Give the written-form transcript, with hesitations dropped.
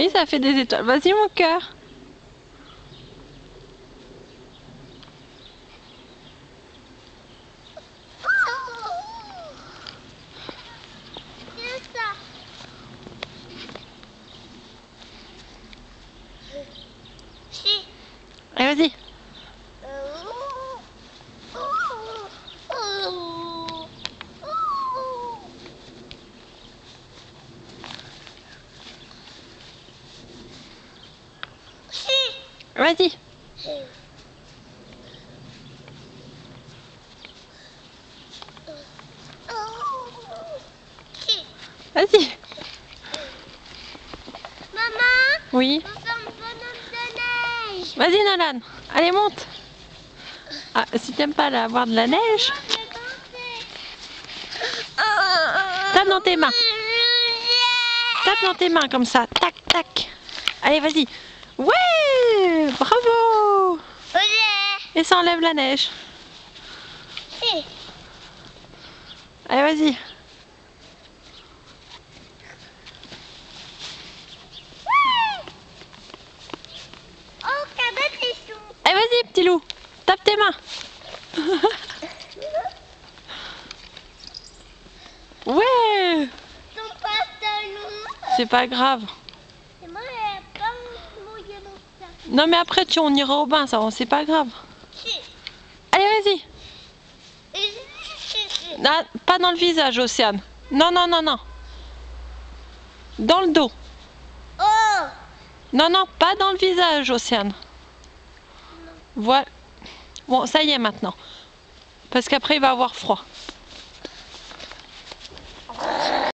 Oui, ça fait des étoiles. Vas-y, mon cœur. Allez, vas-y. Vas-y. Vas-y. Maman, Oui. on fait un bonhomme de neige. Vas-y, Nolan. Allez, monte. Ah, si t'aimes pas avoir de la neige, tape dans tes mains. Tape dans tes mains comme ça. Tac, tac. Allez, vas-y. Ouais, bravo. Et ça enlève la neige. Allez, vas-y. Oh, cabane les choux. Allez, vas-y, petit loup. Tape tes mains. Ouais. Ton pantalon. C'est pas grave. Et moi, j'ai pas mouillé mon sac. Non, mais après, on ira au bain, ça, c'est pas grave. Allez, vas-y. Ah, pas dans le visage, Océane. Non, non, non, non. Dans le dos. Oh. Non, non, pas dans le visage, Océane. Voilà. Bon, ça y est maintenant. Parce qu'après, il va avoir froid.